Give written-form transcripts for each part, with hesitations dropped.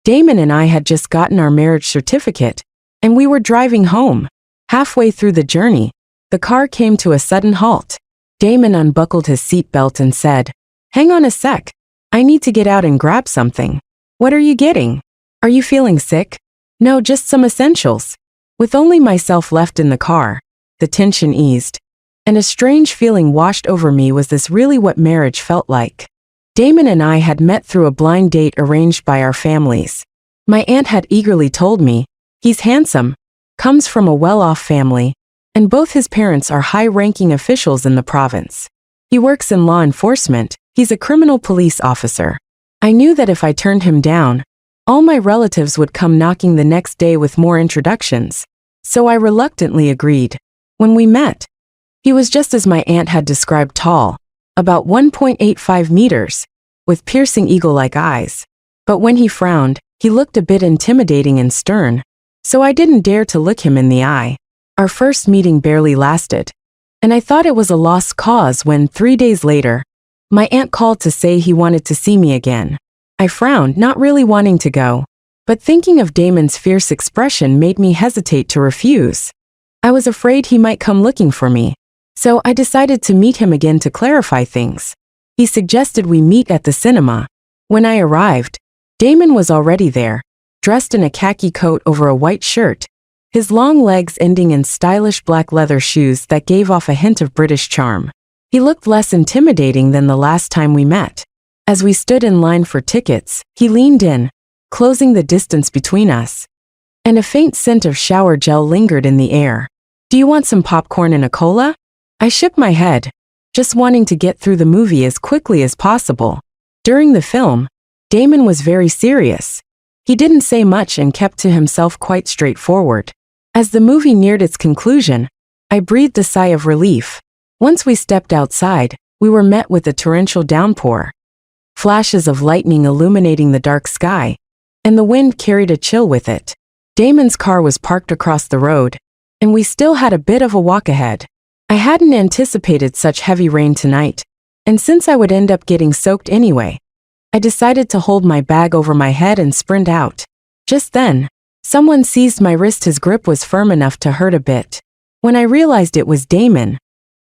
Damon and I had just gotten our marriage certificate, and we were driving home. Halfway through the journey, the car came to a sudden halt. Damon unbuckled his seatbelt and said, "Hang on a sec. I need to get out and grab something." "What are you getting? Are you feeling sick?" "No, just some essentials." With only myself left in the car, the tension eased, and a strange feeling washed over me. Was this really what marriage felt like? Damon and I had met through a blind date arranged by our families. My aunt had eagerly told me, "He's handsome, comes from a well-off family, and both his parents are high-ranking officials in the province. He works in law enforcement, he's a criminal police officer." I knew that if I turned him down, all my relatives would come knocking the next day with more introductions, so I reluctantly agreed. When we met, he was just as my aunt had described, tall, about 1.85 meters, with piercing eagle-like eyes. But when he frowned, he looked a bit intimidating and stern, so I didn't dare to look him in the eye. Our first meeting barely lasted, and I thought it was a lost cause when, 3 days later, my aunt called to say he wanted to see me again. I frowned, not really wanting to go, but thinking of Damon's fierce expression made me hesitate to refuse. I was afraid he might come looking for me, so I decided to meet him again to clarify things. He suggested we meet at the cinema. When I arrived, Damon was already there, dressed in a khaki coat over a white shirt, his long legs ending in stylish black leather shoes that gave off a hint of British charm. He looked less intimidating than the last time we met. As we stood in line for tickets, he leaned in, closing the distance between us, and a faint scent of shower gel lingered in the air. "Do you want some popcorn and a cola?" I shook my head, just wanting to get through the movie as quickly as possible. During the film, Damon was very serious. He didn't say much and kept to himself, quite straightforward. As the movie neared its conclusion, I breathed a sigh of relief. Once we stepped outside, we were met with a torrential downpour. Flashes of lightning illuminating the dark sky, and the wind carried a chill with it. Damon's car was parked across the road, and we still had a bit of a walk ahead. I hadn't anticipated such heavy rain tonight, and since I would end up getting soaked anyway, I decided to hold my bag over my head and sprint out. Just then, someone seized my wrist. His grip was firm enough to hurt a bit. When I realized it was Damon,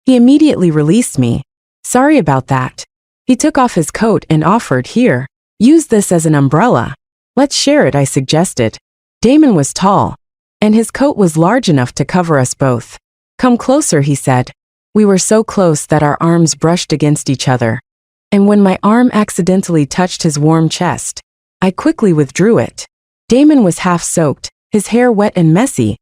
he immediately released me. "Sorry about that." He took off his coat and offered, "Here, use this as an umbrella." "Let's share it," I suggested. Damon was tall, and his coat was large enough to cover us both. "Come closer," he said. We were so close that our arms brushed against each other, and when my arm accidentally touched his warm chest, I quickly withdrew it. Damon was half soaked, his hair wet and messy,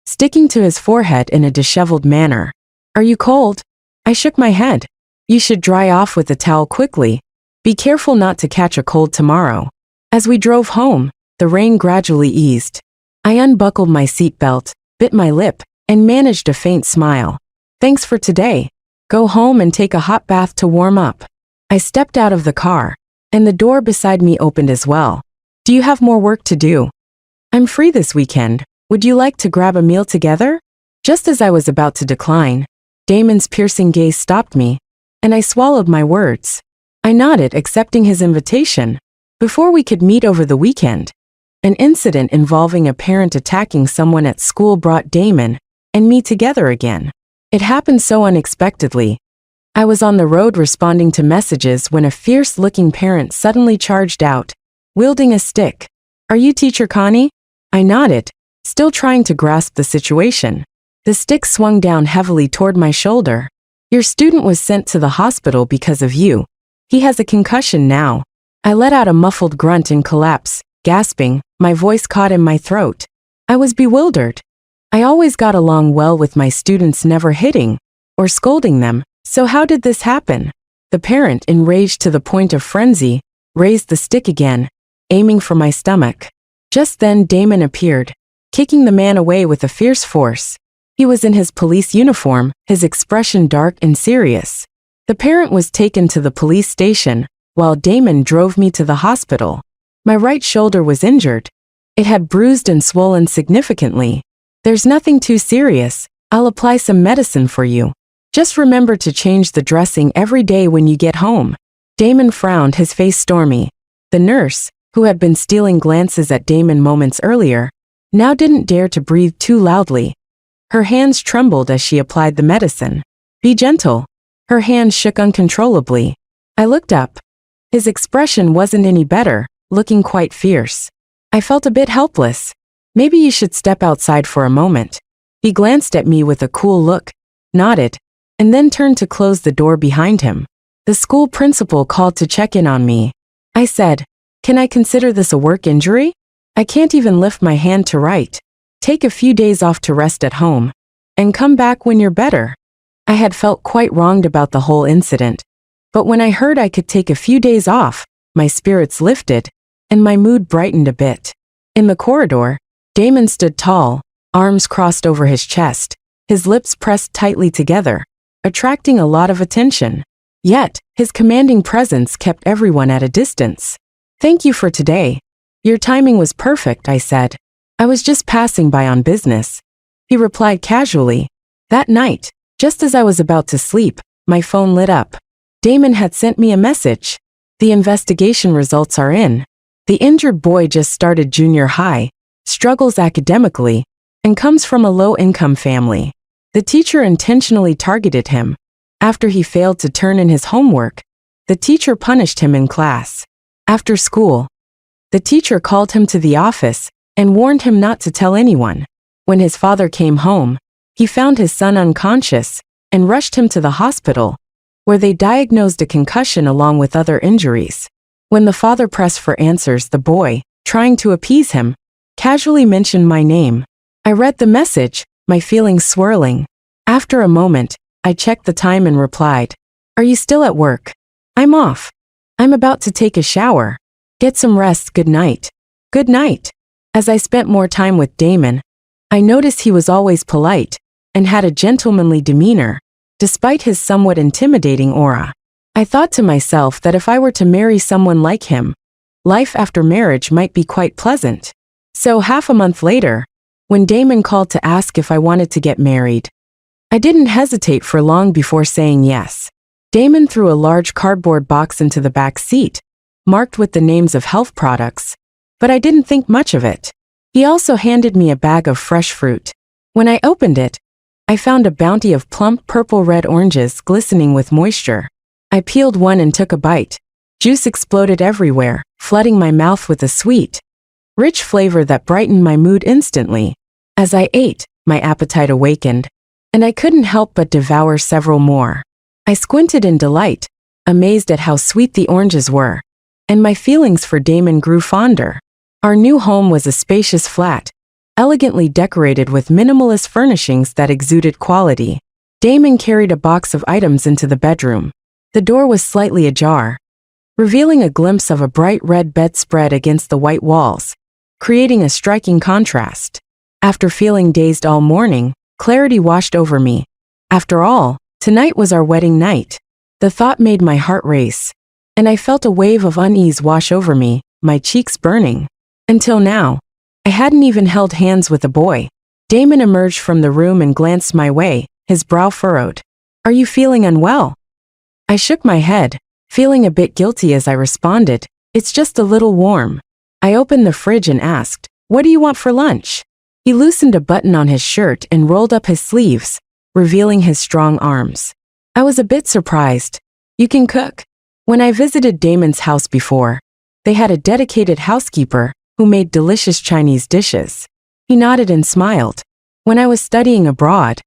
sticking to his forehead in a disheveled manner. "Are you cold?" I shook my head. "You should dry off with a towel quickly. Be careful not to catch a cold tomorrow." As we drove home, the rain gradually eased. I unbuckled my seatbelt, bit my lip, and managed a faint smile. "Thanks for today. Go home and take a hot bath to warm up." I stepped out of the car, and the door beside me opened as well. "Do you have more work to do?" "I'm free this weekend. Would you like to grab a meal together?" Just as I was about to decline, Damon's piercing gaze stopped me, and I swallowed my words. I nodded, accepting his invitation. Before we could meet over the weekend, an incident involving a parent attacking someone at school brought Damon and me together again. It happened so unexpectedly. I was on the road responding to messages when a fierce-looking parent suddenly charged out, wielding a stick. "Are you Teacher Connie?" I nodded, still trying to grasp the situation. The stick swung down heavily toward my shoulder. "Your student was sent to the hospital because of you. He has a concussion now." I let out a muffled grunt and collapse, gasping, my voice caught in my throat. I was bewildered. I always got along well with my students, never hitting or scolding them, so how did this happen? The parent, enraged to the point of frenzy, raised the stick again, aiming for my stomach. Just then Damon appeared, kicking the man away with a fierce force. He was in his police uniform, his expression dark and serious. The parent was taken to the police station, while Damon drove me to the hospital. My right shoulder was injured. It had bruised and swollen significantly. "There's nothing too serious. I'll apply some medicine for you. Just remember to change the dressing every day when you get home." Damon frowned, his face stormy. The nurse, who had been stealing glances at Damon moments earlier, now didn't dare to breathe too loudly. Her hands trembled as she applied the medicine. "Be gentle." Her hands shook uncontrollably. I looked up. His expression wasn't any better, looking quite fierce. I felt a bit helpless. "Maybe you should step outside for a moment." He glanced at me with a cool look, nodded, and then turned to close the door behind him. The school principal called to check in on me. I said, "Can I consider this a work injury? I can't even lift my hand to write. Take a few days off to rest at home, and come back when you're better." I had felt quite wronged about the whole incident, but when I heard I could take a few days off, my spirits lifted, and my mood brightened a bit. In the corridor, Damon stood tall, arms crossed over his chest, his lips pressed tightly together, attracting a lot of attention. Yet, his commanding presence kept everyone at a distance. "Thank you for today. Your timing was perfect," I said. "I was just passing by on business." He replied casually. That night, just as I was about to sleep, my phone lit up. Damon had sent me a message. "The investigation results are in. The injured boy just started junior high, struggles academically, and comes from a low-income family. The teacher intentionally targeted him. After he failed to turn in his homework, the teacher punished him in class. After school, the teacher called him to the office and warned him not to tell anyone. When his father came home, he found his son unconscious and rushed him to the hospital, where they diagnosed a concussion along with other injuries. When the father pressed for answers, the boy, trying to appease him, casually mentioned my name. I read the message, my feelings swirling. After a moment, I checked the time and replied, "Are you still at work?" "I'm off. I'm about to take a shower. Get some rest. Good night." "Good night." As I spent more time with Damon, I noticed he was always polite and had a gentlemanly demeanor, despite his somewhat intimidating aura. I thought to myself that if I were to marry someone like him, life after marriage might be quite pleasant. So half a month later, when Damon called to ask if I wanted to get married, I didn't hesitate for long before saying yes. Damon threw a large cardboard box into the back seat, marked with the names of health products, but I didn't think much of it. He also handed me a bag of fresh fruit. When I opened it, I found a bounty of plump purple-red oranges glistening with moisture. I peeled one and took a bite. Juice exploded everywhere, flooding my mouth with a sweet, rich flavor that brightened my mood instantly. As I ate, my appetite awakened, and I couldn't help but devour several more. I squinted in delight, amazed at how sweet the oranges were, and my feelings for Damon grew fonder. Our new home was a spacious flat, elegantly decorated with minimalist furnishings that exuded quality. Damon carried a box of items into the bedroom. The door was slightly ajar, revealing a glimpse of a bright red bedspread against the white walls, creating a striking contrast. After feeling dazed all morning, clarity washed over me. After all, tonight was our wedding night. The thought made my heart race, and I felt a wave of unease wash over me, my cheeks burning. Until now, I hadn't even held hands with a boy. Damon emerged from the room and glanced my way, his brow furrowed. "Are you feeling unwell?" I shook my head, feeling a bit guilty as I responded, "It's just a little warm." I opened the fridge and asked, "What do you want for lunch?" He loosened a button on his shirt and rolled up his sleeves, revealing his strong arms. I was a bit surprised. "You can cook?" When I visited Damon's house before, they had a dedicated housekeeper who made delicious Chinese dishes. He nodded and smiled. When I was studying abroad,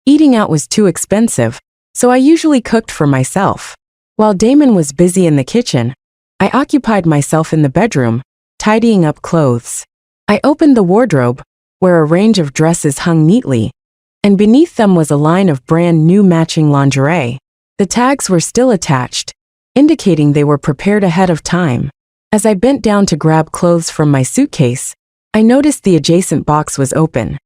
eating out was too expensive, so I usually cooked for myself. While Damon was busy in the kitchen, I occupied myself in the bedroom, tidying up clothes. I opened the wardrobe, where a range of dresses hung neatly, and beneath them was a line of brand new matching lingerie. The tags were still attached, indicating they were prepared ahead of time. As I bent down to grab clothes from my suitcase, I noticed the adjacent box was open.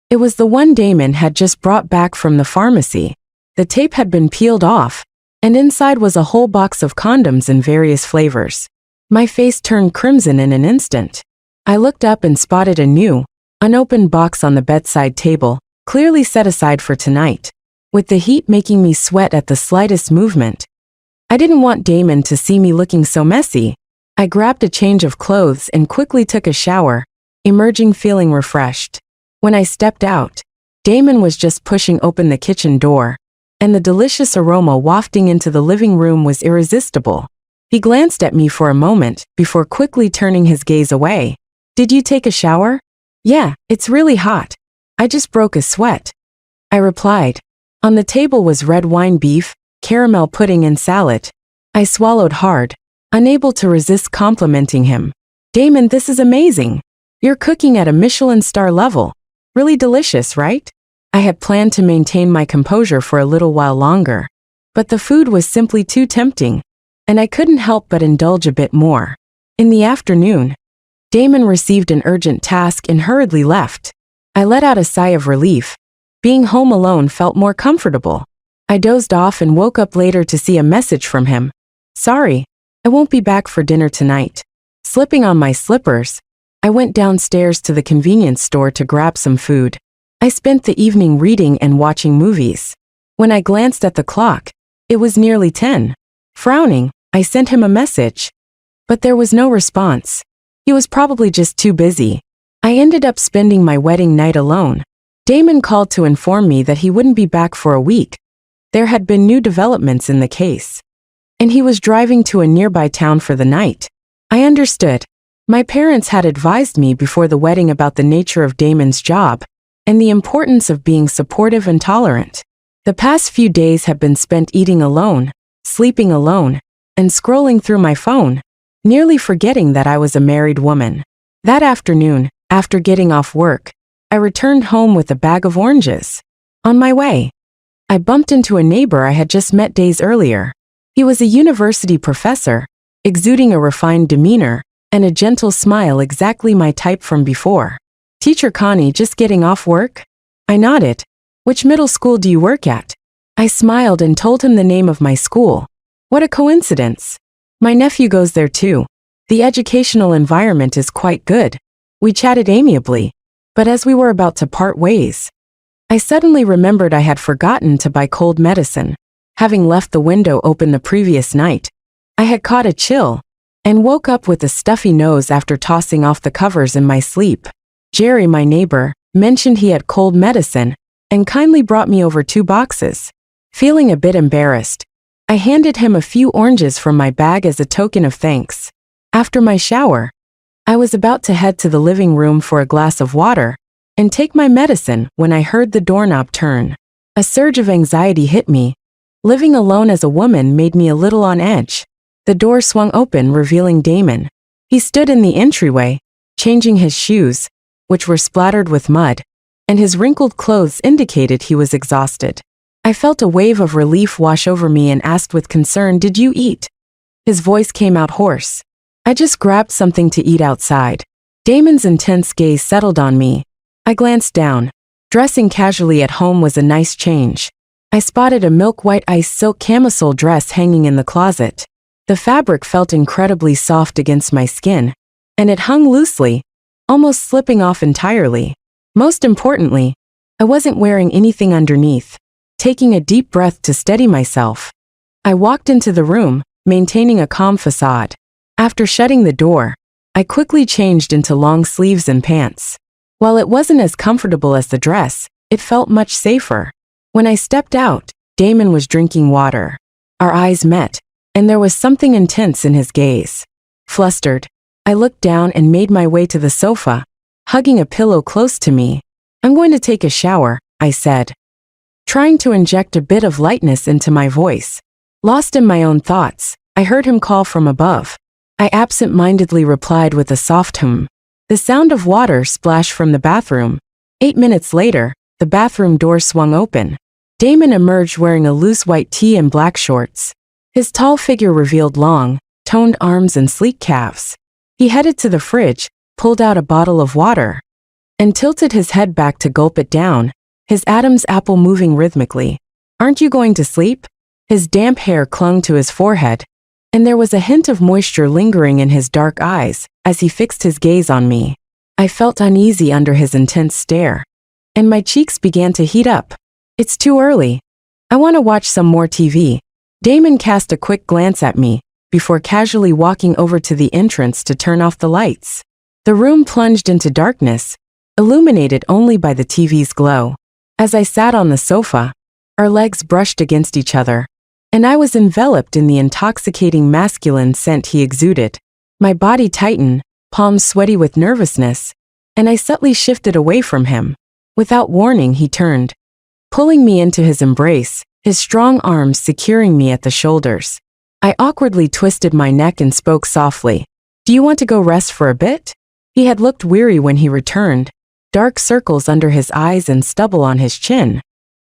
It was the one Damon had just brought back from the pharmacy. The tape had been peeled off, and inside was a whole box of condoms in various flavors. My face turned crimson in an instant. I looked up and spotted a new, unopened box on the bedside table, clearly set aside for tonight. With the heat making me sweat at the slightest movement, I didn't want Damon to see me looking so messy, I grabbed a change of clothes and quickly took a shower, emerging feeling refreshed. When I stepped out, Damon was just pushing open the kitchen door, and the delicious aroma wafting into the living room was irresistible. He glanced at me for a moment before quickly turning his gaze away. "Did you take a shower?" "Yeah, it's really hot. I just broke a sweat," I replied. On the table was red wine beef, caramel pudding and salad. I swallowed hard, unable to resist complimenting him. "Damon, this is amazing. You're cooking at a Michelin star level. Really delicious, right?" I had planned to maintain my composure for a little while longer, but the food was simply too tempting, and I couldn't help but indulge a bit more. In the afternoon, Damon received an urgent task and hurriedly left. I let out a sigh of relief. Being home alone felt more comfortable. I dozed off and woke up later to see a message from him. "Sorry, I won't be back for dinner tonight." Slipping on my slippers, I went downstairs to the convenience store to grab some food. I spent the evening reading and watching movies. When I glanced at the clock, it was nearly 10. Frowning, I sent him a message, but there was no response. He was probably just too busy. I ended up spending my wedding night alone. Damon called to inform me that he wouldn't be back for a week. There had been new developments in the case, and he was driving to a nearby town for the night. I understood. My parents had advised me before the wedding about the nature of Damon's job and the importance of being supportive and tolerant. The past few days have been spent eating alone, sleeping alone, and scrolling through my phone, nearly forgetting that I was a married woman. That afternoon, after getting off work, I returned home with a bag of oranges. On my way, I bumped into a neighbor I had just met days earlier. He was a university professor, exuding a refined demeanor and a gentle smile, exactly my type from before. "Teacher Connie, just getting off work?" I nodded. "Which middle school do you work at?" I smiled and told him the name of my school. "What a coincidence. My nephew goes there too. The educational environment is quite good." We chatted amiably, but as we were about to part ways, I suddenly remembered I had forgotten to buy cold medicine. Having left the window open the previous night, I had caught a chill and woke up with a stuffy nose after tossing off the covers in my sleep. Jerry, my neighbor, mentioned he had cold medicine and kindly brought me over 2 boxes. Feeling a bit embarrassed, I handed him a few oranges from my bag as a token of thanks. After my shower, I was about to head to the living room for a glass of water and take my medicine when I heard the doorknob turn. A surge of anxiety hit me. Living alone as a woman made me a little on edge. The door swung open, revealing Damon. He stood in the entryway, changing his shoes, which were splattered with mud, and his wrinkled clothes indicated he was exhausted. I felt a wave of relief wash over me and asked with concern, "Did you eat?" His voice came out hoarse. "I just grabbed something to eat outside." Damon's intense gaze settled on me. I glanced down. Dressing casually at home was a nice change. I spotted a milk-white ice silk camisole dress hanging in the closet. The fabric felt incredibly soft against my skin, and it hung loosely, almost slipping off entirely. Most importantly, I wasn't wearing anything underneath. Taking a deep breath to steady myself, I walked into the room, maintaining a calm facade. After shutting the door, I quickly changed into long sleeves and pants. While it wasn't as comfortable as the dress, it felt much safer. When I stepped out, Damon was drinking water. Our eyes met, and there was something intense in his gaze. Flustered, I looked down and made my way to the sofa, hugging a pillow close to me. "I'm going to take a shower," I said, trying to inject a bit of lightness into my voice. Lost in my own thoughts, I heard him call from above. I absent-mindedly replied with a soft hum. The sound of water splashed from the bathroom. 8 minutes later, the bathroom door swung open. Damon emerged wearing a loose white tee and black shorts. His tall figure revealed long, toned arms and sleek calves. He headed to the fridge, pulled out a bottle of water, and tilted his head back to gulp it down, his Adam's apple moving rhythmically. "Aren't you going to sleep?" His damp hair clung to his forehead, and there was a hint of moisture lingering in his dark eyes as he fixed his gaze on me. I felt uneasy under his intense stare, and my cheeks began to heat up. "It's too early. I want to watch some more TV." Damon cast a quick glance at me before casually walking over to the entrance to turn off the lights. The room plunged into darkness, illuminated only by the TV's glow. As I sat on the sofa, our legs brushed against each other, and I was enveloped in the intoxicating masculine scent he exuded. My body tightened, palms sweaty with nervousness, and I subtly shifted away from him. Without warning, he turned, pulling me into his embrace, his strong arms securing me at the shoulders. I awkwardly twisted my neck and spoke softly. "Do you want to go rest for a bit?" He had looked weary when he returned, dark circles under his eyes and stubble on his chin,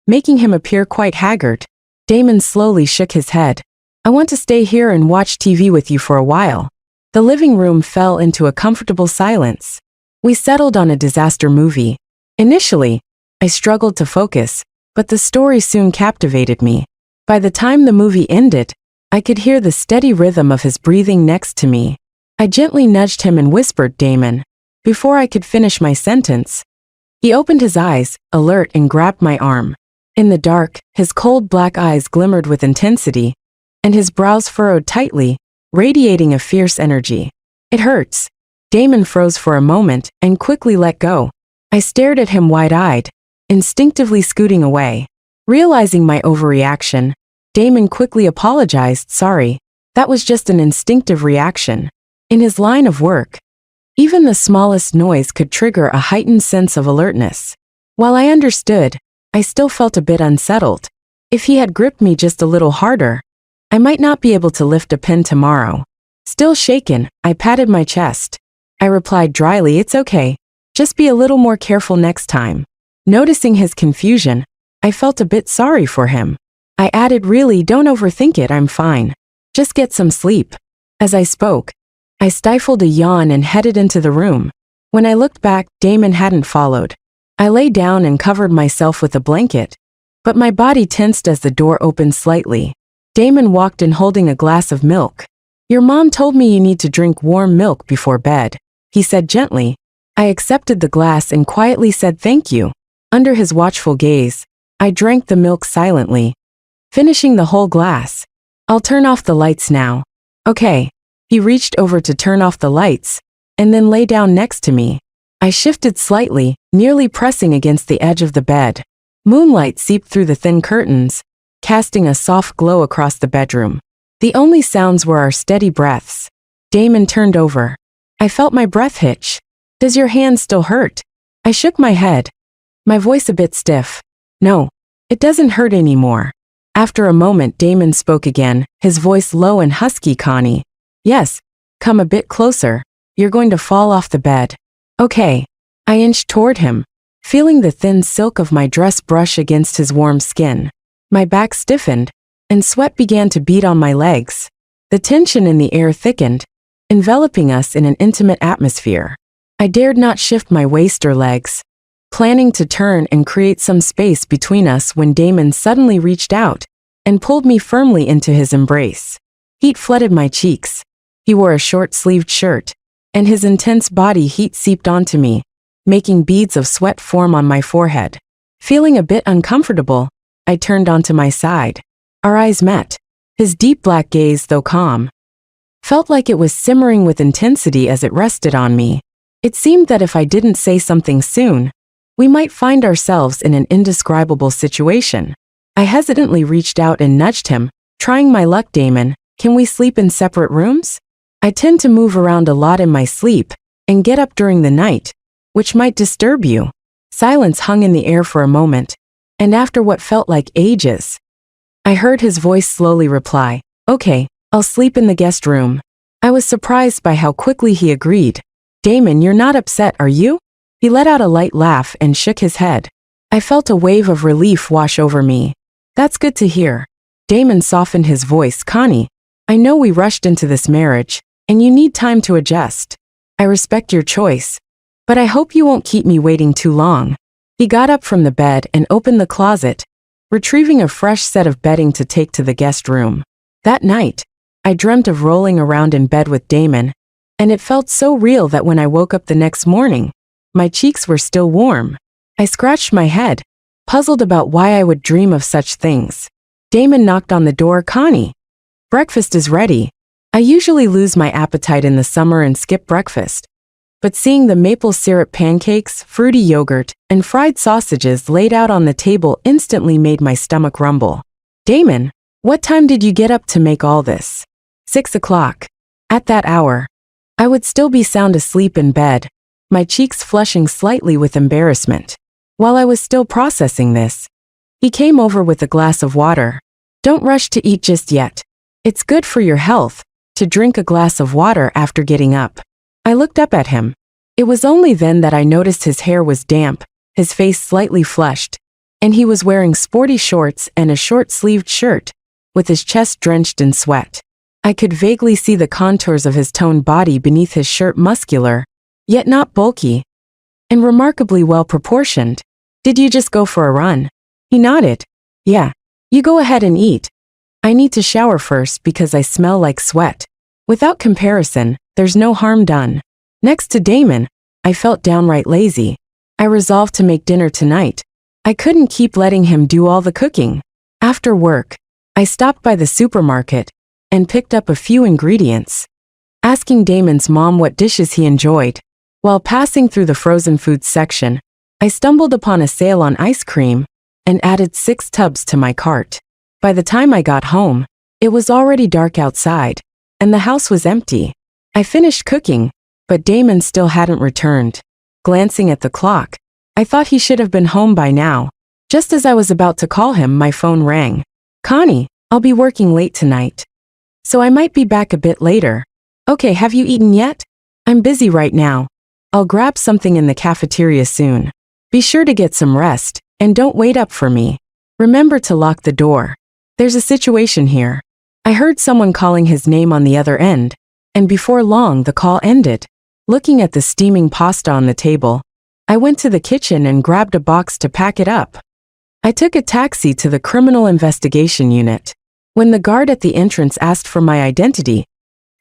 making him appear quite haggard. Damon slowly shook his head. "I want to stay here and watch TV with you for a while." The living room fell into a comfortable silence. We settled on a disaster movie. Initially, I struggled to focus, but the story soon captivated me. By the time the movie ended, I could hear the steady rhythm of his breathing next to me. I gently nudged him and whispered, "Damon." Before I could finish my sentence, he opened his eyes, alert, and grabbed my arm. In the dark, his cold black eyes glimmered with intensity, and his brows furrowed tightly, radiating a fierce energy. "It hurts." Damon froze for a moment and quickly let go. I stared at him wide-eyed, instinctively scooting away. Realizing my overreaction, Damon quickly apologized. "Sorry, that was just an instinctive reaction." In his line of work, even the smallest noise could trigger a heightened sense of alertness. While I understood, I still felt a bit unsettled. If he had gripped me just a little harder, I might not be able to lift a pen tomorrow. Still shaken, I patted my chest. I replied dryly, "It's okay. Just be a little more careful next time." Noticing his confusion, I felt a bit sorry for him. I added, "Really, don't overthink it, I'm fine. Just get some sleep." As I spoke, I stifled a yawn and headed into the room. When I looked back, Damon hadn't followed. I lay down and covered myself with a blanket, but my body tensed as the door opened slightly. Damon walked in holding a glass of milk. "Your mom told me you need to drink warm milk before bed," he said gently. I accepted the glass and quietly said thank you. Under his watchful gaze, I drank the milk silently, finishing the whole glass. "I'll turn off the lights now." "Okay." He reached over to turn off the lights, and then lay down next to me. I shifted slightly, nearly pressing against the edge of the bed. Moonlight seeped through the thin curtains, casting a soft glow across the bedroom. The only sounds were our steady breaths. Damon turned over. I felt my breath hitch. "Does your hand still hurt?" I shook my head, my voice a bit stiff. "No, it doesn't hurt anymore." After a moment, Damon spoke again, his voice low and husky. "Connie." "Yes, come a bit closer. You're going to fall off the bed." "Okay." I inched toward him, feeling the thin silk of my dress brush against his warm skin. My back stiffened, and sweat began to bead on my legs. The tension in the air thickened, enveloping us in an intimate atmosphere. I dared not shift my waist or legs, planning to turn and create some space between us when Damon suddenly reached out and pulled me firmly into his embrace. Heat flooded my cheeks. He wore a short-sleeved shirt, and his intense body heat seeped onto me, making beads of sweat form on my forehead. Feeling a bit uncomfortable, I turned onto my side. Our eyes met. His deep black gaze, though calm, felt like it was simmering with intensity as it rested on me. It seemed that if I didn't say something soon, we might find ourselves in an indescribable situation. I hesitantly reached out and nudged him, trying my luck. "Damon, can we sleep in separate rooms? I tend to move around a lot in my sleep and get up during the night, which might disturb you." Silence hung in the air for a moment, and after what felt like ages, I heard his voice slowly reply, "Okay, I'll sleep in the guest room." I was surprised by how quickly he agreed. "Damon, you're not upset, are you?" He let out a light laugh and shook his head. I felt a wave of relief wash over me. "That's good to hear." Damon softened his voice. "Connie, I know we rushed into this marriage, and you need time to adjust. I respect your choice, but I hope you won't keep me waiting too long." He got up from the bed and opened the closet, retrieving a fresh set of bedding to take to the guest room. That night, I dreamt of rolling around in bed with Damon, and it felt so real that when I woke up the next morning, my cheeks were still warm. I scratched my head, puzzled about why I would dream of such things. Damon knocked on the door. "Connie, breakfast is ready." I usually lose my appetite in the summer and skip breakfast. But seeing the maple syrup pancakes, fruity yogurt, and fried sausages laid out on the table instantly made my stomach rumble. Damon, what time did you get up to make all this? 6 o'clock. At that hour, I would still be sound asleep in bed, my cheeks flushing slightly with embarrassment. While I was still processing this, he came over with a glass of water. Don't rush to eat just yet. It's good for your health to drink a glass of water after getting up. I looked up at him. It was only then that I noticed his hair was damp, his face slightly flushed, and he was wearing sporty shorts and a short-sleeved shirt, with his chest drenched in sweat. I could vaguely see the contours of his toned body beneath his shirt, muscular, yet not bulky, and remarkably well proportioned. Did you just go for a run? He nodded. Yeah. You go ahead and eat. I need to shower first because I smell like sweat. Without comparison, there's no harm done. Next to Damon, I felt downright lazy. I resolved to make dinner tonight. I couldn't keep letting him do all the cooking. After work, I stopped by the supermarket and picked up a few ingredients, asking Damon's mom what dishes he enjoyed. While passing through the frozen foods section, I stumbled upon a sale on ice cream and added 6 tubs to my cart. By the time I got home, it was already dark outside, and the house was empty. I finished cooking, but Damon still hadn't returned. Glancing at the clock, I thought he should have been home by now. Just as I was about to call him, my phone rang. Connie, I'll be working late tonight, so I might be back a bit later. Okay, have you eaten yet? I'm busy right now. I'll grab something in the cafeteria soon. Be sure to get some rest, and don't wait up for me. Remember to lock the door. There's a situation here. I heard someone calling his name on the other end, and before long the call ended. Looking at the steaming pasta on the table, I went to the kitchen and grabbed a box to pack it up. I took a taxi to the criminal investigation unit. When the guard at the entrance asked for my identity,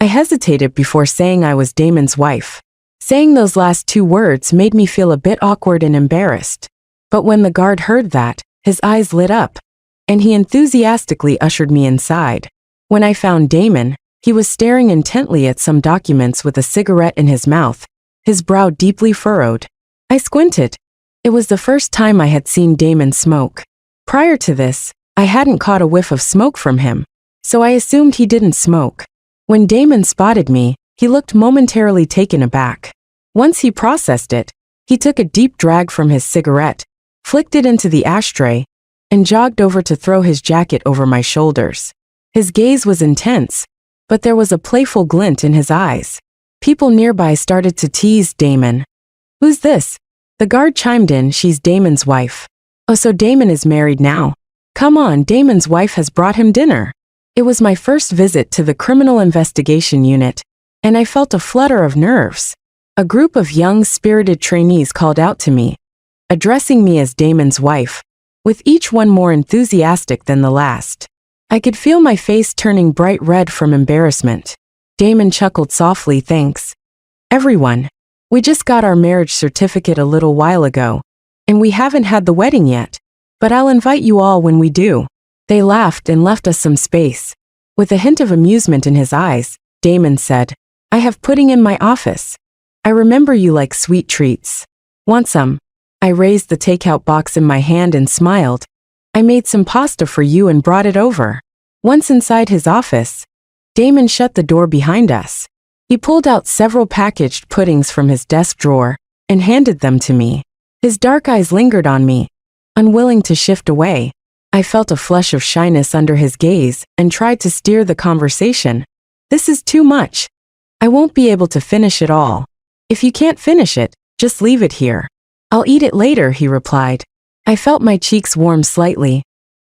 I hesitated before saying I was Damon's wife. Saying those last 2 words made me feel a bit awkward and embarrassed. But when the guard heard that, his eyes lit up, and he enthusiastically ushered me inside. When I found Damon, he was staring intently at some documents with a cigarette in his mouth, his brow deeply furrowed. I squinted. It was the first time I had seen Damon smoke. Prior to this, I hadn't caught a whiff of smoke from him, so I assumed he didn't smoke. When Damon spotted me, he looked momentarily taken aback. Once he processed it, he took a deep drag from his cigarette, flicked it into the ashtray, and jogged over to throw his jacket over my shoulders. His gaze was intense, but there was a playful glint in his eyes. People nearby started to tease Damon. Who's this? The guard chimed in. She's Damon's wife. Oh, so Damon is married now. Come on, Damon's wife has brought him dinner. It was my first visit to the criminal investigation unit, and I felt a flutter of nerves. A group of young, spirited trainees called out to me, addressing me as Damon's wife, with each one more enthusiastic than the last. I could feel my face turning bright red from embarrassment. Damon chuckled softly. Thanks, everyone. We just got our marriage certificate a little while ago, and we haven't had the wedding yet, but I'll invite you all when we do. They laughed and left us some space. With a hint of amusement in his eyes, Damon said, I have pudding in my office. I remember you like sweet treats. Want some? I raised the takeout box in my hand and smiled. I made some pasta for you and brought it over. Once inside his office, Damon shut the door behind us. He pulled out several packaged puddings from his desk drawer and handed them to me. His dark eyes lingered on me, unwilling to shift away. I felt a flush of shyness under his gaze and tried to steer the conversation. This is too much. I won't be able to finish it all. If you can't finish it, just leave it here. I'll eat it later, he replied. I felt my cheeks warm slightly.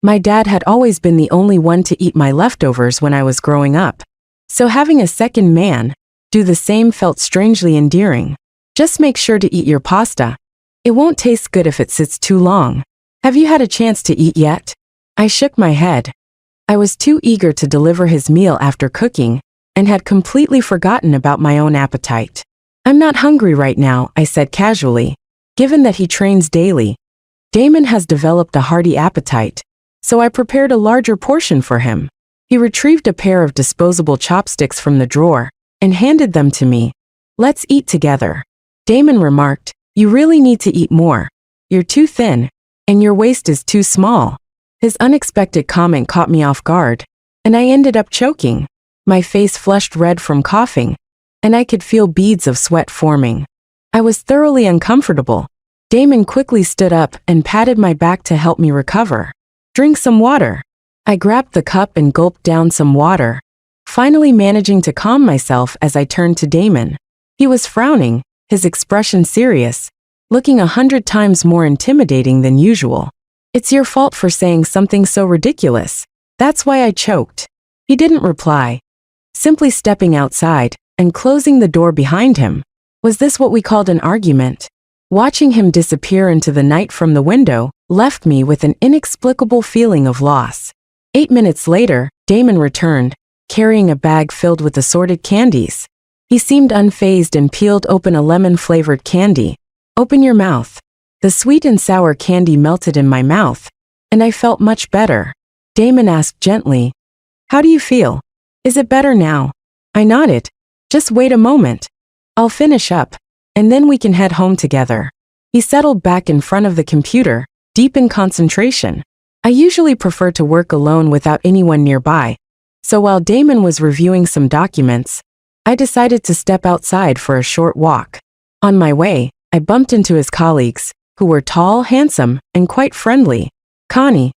My dad had always been the only one to eat my leftovers when I was growing up, so having a second man do the same felt strangely endearing. Just make sure to eat your pasta. It won't taste good if it sits too long. Have you had a chance to eat yet? I shook my head. I was too eager to deliver his meal after cooking and had completely forgotten about my own appetite. I'm not hungry right now, I said casually. Given that he trains daily, Damon has developed a hearty appetite, so I prepared a larger portion for him. He retrieved a pair of disposable chopsticks from the drawer and handed them to me. "Let's eat together." Damon remarked, "You really need to eat more. You're too thin, and your waist is too small." His unexpected comment caught me off guard, and I ended up choking. My face flushed red from coughing, and I could feel beads of sweat forming. I was thoroughly uncomfortable. Damon quickly stood up and patted my back to help me recover. "Drink some water." I grabbed the cup and gulped down some water, finally managing to calm myself as I turned to Damon. He was frowning, his expression serious, looking 100 times more intimidating than usual. "It's your fault for saying something so ridiculous. That's why I choked." He didn't reply, simply stepping outside and closing the door behind him. Was this what we called an argument? Watching him disappear into the night from the window left me with an inexplicable feeling of loss. 8 minutes later, Damon returned, carrying a bag filled with assorted candies. He seemed unfazed and peeled open a lemon-flavored candy. "Open your mouth." The sweet and sour candy melted in my mouth, and I felt much better. Damon asked gently, "How do you feel? Is it better now?" I nodded. "Just wait a moment. I'll finish up, and then we can head home together." He settled back in front of the computer, deep in concentration. I usually prefer to work alone without anyone nearby, so while Damon was reviewing some documents, I decided to step outside for a short walk. On my way, I bumped into his colleagues, who were tall, handsome, and quite friendly. "Connie,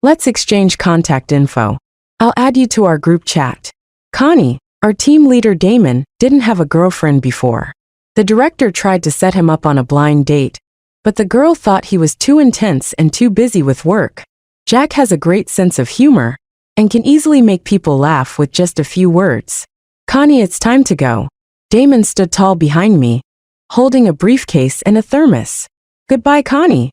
let's exchange contact info. I'll add you to our group chat." Connie, our team leader Damon, didn't have a girlfriend before. The director tried to set him up on a blind date, but the girl thought he was too intense and too busy with work. Jack has a great sense of humor and can easily make people laugh with just a few words. "Connie, it's time to go." Damon stood tall behind me, holding a briefcase and a thermos. "Goodbye, Connie."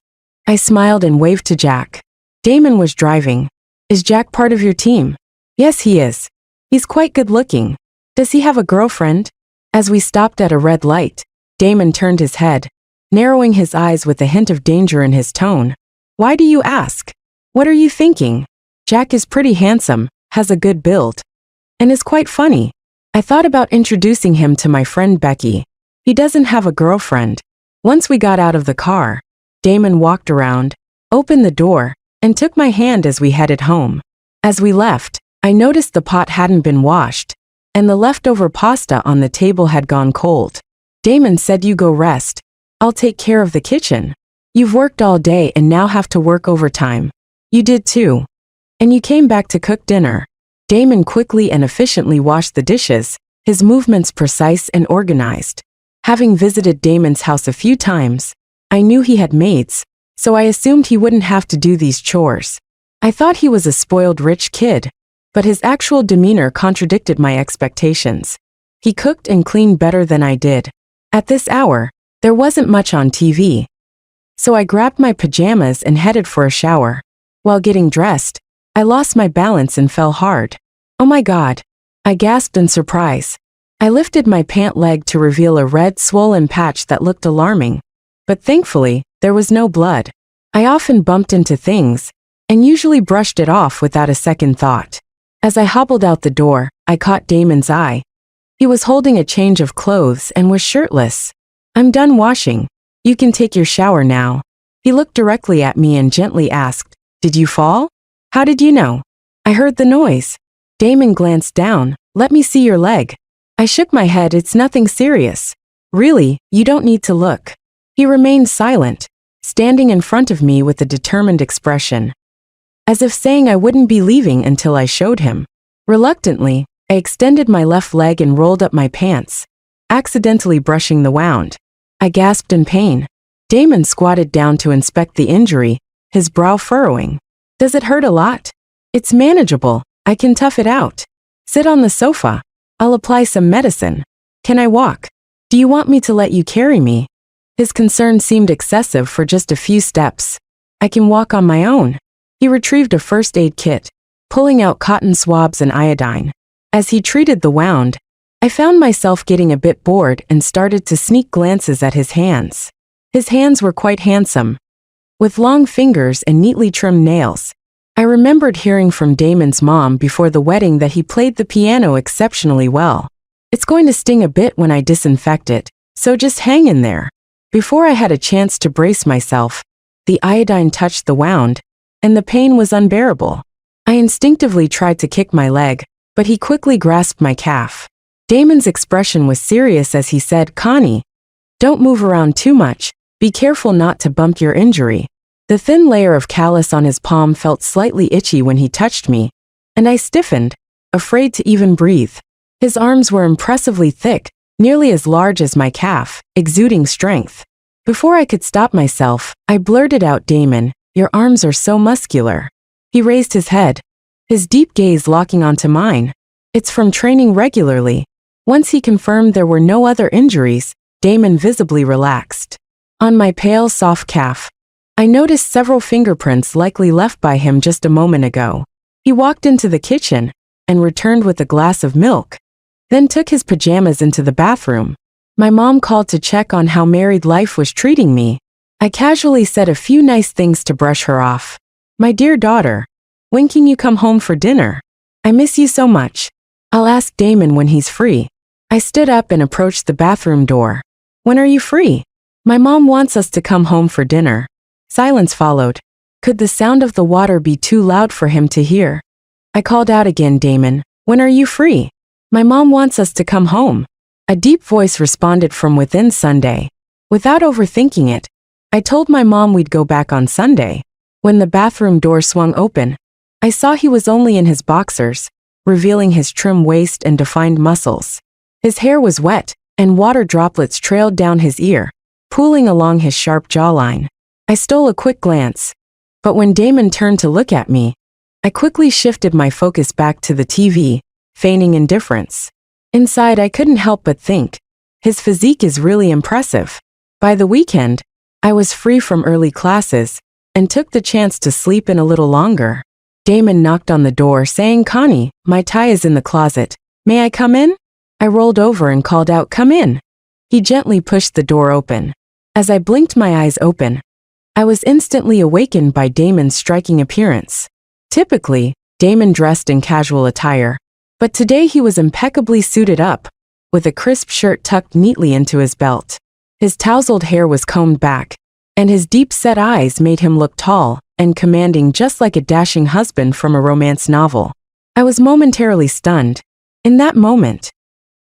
I smiled and waved to Jack. Damon was driving. "Is Jack part of your team?" "Yes, he is. He's quite good looking." "Does he have a girlfriend?" As we stopped at a red light, Damon turned his head, narrowing his eyes with a hint of danger in his tone. "Why do you ask? What are you thinking?" "Jack is pretty handsome, has a good build, and is quite funny. I thought about introducing him to my friend Becky. He doesn't have a girlfriend." Once we got out of the car, Damon walked around, opened the door, and took my hand as we headed home. As we left, I noticed the pot hadn't been washed, and the leftover pasta on the table had gone cold. Damon said, "You go rest. I'll take care of the kitchen. You've worked all day and now have to work overtime." "You did too. And you came back to cook dinner." Damon quickly and efficiently washed the dishes, his movements precise and organized. Having visited Damon's house a few times, I knew he had maids, so I assumed he wouldn't have to do these chores. I thought he was a spoiled rich kid, but his actual demeanor contradicted my expectations. He cooked and cleaned better than I did. At this hour, there wasn't much on TV, so I grabbed my pajamas and headed for a shower. While getting dressed, I lost my balance and fell hard. "Oh my God!" I gasped in surprise. I lifted my pant leg to reveal a red, swollen patch that looked alarming, but thankfully, there was no blood. I often bumped into things, and usually brushed it off without a second thought. As I hobbled out the door, I caught Damon's eye. He was holding a change of clothes and was shirtless. "I'm done washing. You can take your shower now." He looked directly at me and gently asked, "Did you fall?" "How did you know?" "I heard the noise." Damon glanced down. "Let me see your leg." I shook my head. "It's nothing serious." "Really, you don't need to look." He remained silent, standing in front of me with a determined expression, as if saying I wouldn't be leaving until I showed him. Reluctantly, I extended my left leg and rolled up my pants, accidentally brushing the wound. I gasped in pain. Damon squatted down to inspect the injury, his brow furrowing. "Does it hurt a lot?" "It's manageable. I can tough it out." "Sit on the sofa. I'll apply some medicine." "Can I walk?" "Do you want me to let you carry me?" His concern seemed excessive for just a few steps. "I can walk on my own." He retrieved a first aid kit, pulling out cotton swabs and iodine. As he treated the wound, I found myself getting a bit bored and started to sneak glances at his hands. His hands were quite handsome, with long fingers and neatly trimmed nails. I remembered hearing from Damon's mom before the wedding that he played the piano exceptionally well. It's going to sting a bit when I disinfect it, so just hang in there. Before I had a chance to brace myself, the iodine touched the wound, and the pain was unbearable. I instinctively tried to kick my leg, but he quickly grasped my calf. Damon's expression was serious as he said, "Connie, don't move around too much, be careful not to bump your injury." The thin layer of callus on his palm felt slightly itchy when he touched me, and I stiffened, afraid to even breathe. His arms were impressively thick, nearly as large as my calf, exuding strength. Before I could stop myself, I blurted out, "Damon, your arms are so muscular." He raised his head, his deep gaze locking onto mine. "It's from training regularly." Once he confirmed there were no other injuries, Damon visibly relaxed. On my pale, soft calf, I noticed several fingerprints likely left by him just a moment ago. He walked into the kitchen and returned with a glass of milk, then took his pajamas into the bathroom. My mom called to check on how married life was treating me. I casually said a few nice things to brush her off. "My dear daughter, when can you come home for dinner? I miss you so much. I'll ask Damon when he's free." I stood up and approached the bathroom door. "When are you free?" "My mom wants us to come home for dinner." Silence followed. Could the sound of the water be too loud for him to hear? I called out again, "Damon, when are you free? My mom wants us to come home." A deep voice responded from within Sunday. Without overthinking it, I told my mom we'd go back on Sunday. When the bathroom door swung open, I saw he was only in his boxers, revealing his trim waist and defined muscles. His hair was wet, and water droplets trailed down his ear, pooling along his sharp jawline. I stole a quick glance, but when Damon turned to look at me, I quickly shifted my focus back to the TV, feigning indifference. Inside, I couldn't help but think, his physique is really impressive. By the weekend, I was free from early classes and took the chance to sleep in a little longer. Damon knocked on the door saying, "Connie, my tie is in the closet. May I come in?" I rolled over and called out, "Come in." He gently pushed the door open. As I blinked my eyes open, I was instantly awakened by Damon's striking appearance. Typically, Damon dressed in casual attire, but today he was impeccably suited up, with a crisp shirt tucked neatly into his belt. His tousled hair was combed back, and his deep-set eyes made him look tall and commanding, just like a dashing husband from a romance novel. I was momentarily stunned. In that moment,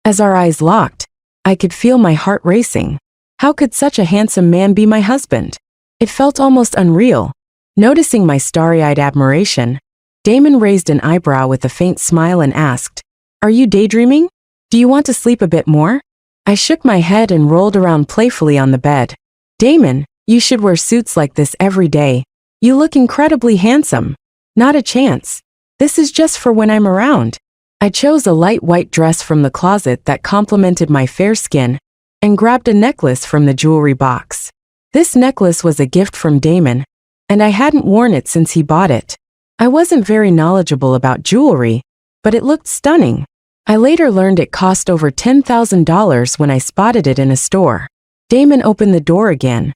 as our eyes locked, I could feel my heart racing. How could such a handsome man be my husband? It felt almost unreal. Noticing my starry-eyed admiration, Damon raised an eyebrow with a faint smile and asked, "Are you daydreaming? Do you want to sleep a bit more?" I shook my head and rolled around playfully on the bed. "Damon, you should wear suits like this every day. You look incredibly handsome." "Not a chance. This is just for when I'm around." I chose a light white dress from the closet that complemented my fair skin and grabbed a necklace from the jewelry box. This necklace was a gift from Damon, and I hadn't worn it since he bought it. I wasn't very knowledgeable about jewelry, but it looked stunning. I later learned it cost over $10,000 when I spotted it in a store. Damon opened the door again,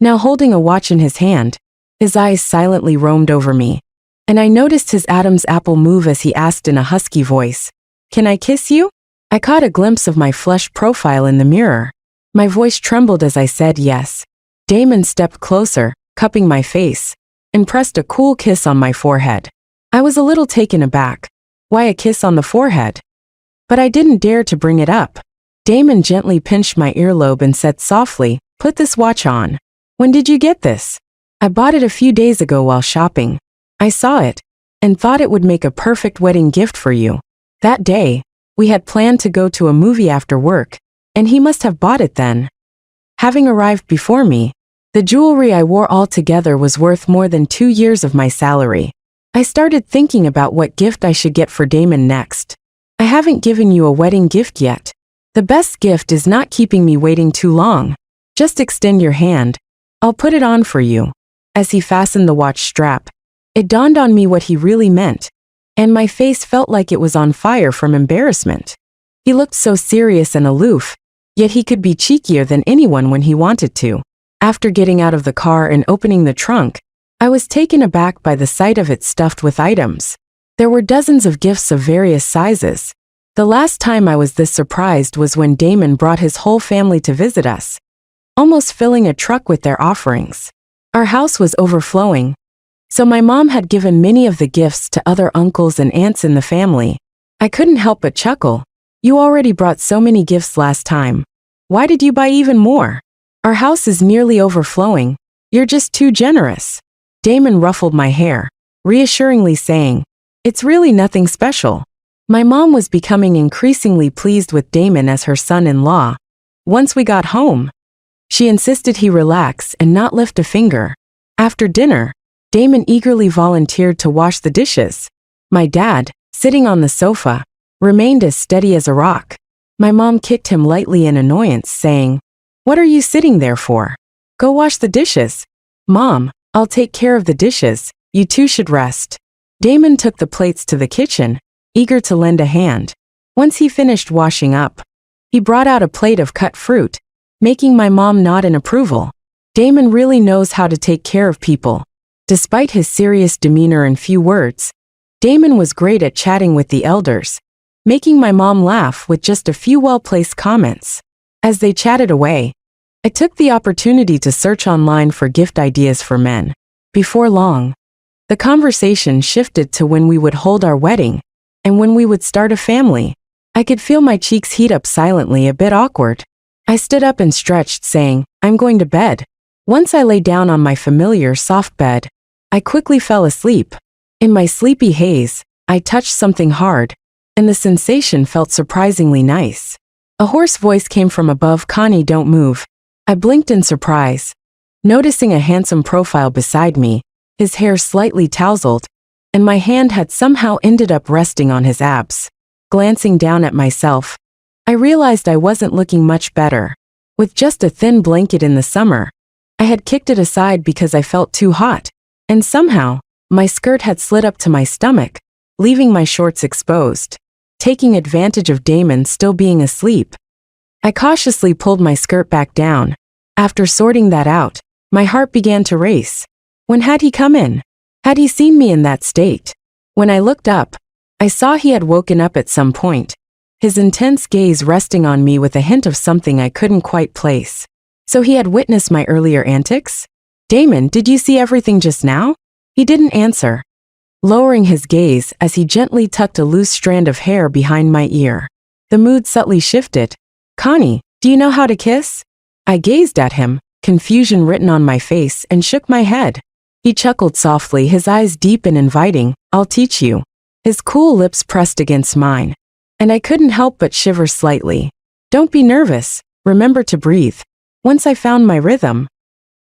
now holding a watch in his hand. His eyes silently roamed over me, and I noticed his Adam's apple move as he asked in a husky voice, "Can I kiss you?" I caught a glimpse of my flushed profile in the mirror. My voice trembled as I said yes. Damon stepped closer, cupping my face, and pressed a cool kiss on my forehead. I was a little taken aback. Why a kiss on the forehead? But I didn't dare to bring it up. Damon gently pinched my earlobe and said softly, "Put this watch on." "When did you get this?" "I bought it a few days ago while shopping. I saw it and thought it would make a perfect wedding gift for you." That day, we had planned to go to a movie after work, and he must have bought it then. Having arrived before me, the jewelry I wore altogether was worth more than 2 years of my salary. I started thinking about what gift I should get for Damon next. "I haven't given you a wedding gift yet. The best gift is not keeping me waiting too long. Just extend your hand. I'll put it on for you." As he fastened the watch strap, it dawned on me what he really meant, and my face felt like it was on fire from embarrassment. He looked so serious and aloof, yet he could be cheekier than anyone when he wanted to. After getting out of the car and opening the trunk, I was taken aback by the sight of it stuffed with items. There were dozens of gifts of various sizes. The last time I was this surprised was when Damon brought his whole family to visit us, almost filling a truck with their offerings. Our house was overflowing, so my mom had given many of the gifts to other uncles and aunts in the family. I couldn't help but chuckle. You already brought so many gifts last time. Why did you buy even more? Our house is nearly overflowing. You're just too generous. Damon ruffled my hair, reassuringly saying, "It's really nothing special." My mom was becoming increasingly pleased with Damon as her son-in-law. Once we got home, she insisted he relax and not lift a finger. After dinner, Damon eagerly volunteered to wash the dishes. My dad, sitting on the sofa, remained as steady as a rock. My mom kicked him lightly in annoyance, saying, "What are you sitting there for? Go wash the dishes." "Mom, I'll take care of the dishes. You two should rest." Damon took the plates to the kitchen, eager to lend a hand. Once he finished washing up, he brought out a plate of cut fruit, making my mom nod in approval. Damon really knows how to take care of people. Despite his serious demeanor and few words, Damon was great at chatting with the elders, making my mom laugh with just a few well-placed comments. As they chatted away, I took the opportunity to search online for gift ideas for men. Before long, the conversation shifted to when we would hold our wedding and when we would start a family. I could feel my cheeks heat up silently, a bit awkward. I stood up and stretched, saying, "I'm going to bed." Once I lay down on my familiar soft bed, I quickly fell asleep. In my sleepy haze, I touched something hard, and the sensation felt surprisingly nice. A hoarse voice came from above, "Connie, don't move." I blinked in surprise, noticing a handsome profile beside me, his hair slightly tousled, and my hand had somehow ended up resting on his abs. Glancing down at myself, I realized I wasn't looking much better. With just a thin blanket in the summer, I had kicked it aside because I felt too hot, and somehow, my skirt had slid up to my stomach, leaving my shorts exposed. Taking advantage of Damon still being asleep, I cautiously pulled my skirt back down. After sorting that out, my heart began to race. When had he come in? Had he seen me in that state? When I looked up, I saw he had woken up at some point, his intense gaze resting on me with a hint of something I couldn't quite place. So he had witnessed my earlier antics? "Damon, did you see everything just now?" He didn't answer, lowering his gaze as he gently tucked a loose strand of hair behind my ear. The mood subtly shifted. "Connie, do you know how to kiss?" I gazed at him, confusion written on my face, and shook my head. He chuckled softly, his eyes deep and inviting. "I'll teach you." His cool lips pressed against mine, and I couldn't help but shiver slightly. "Don't be nervous. Remember to breathe." Once I found my rhythm,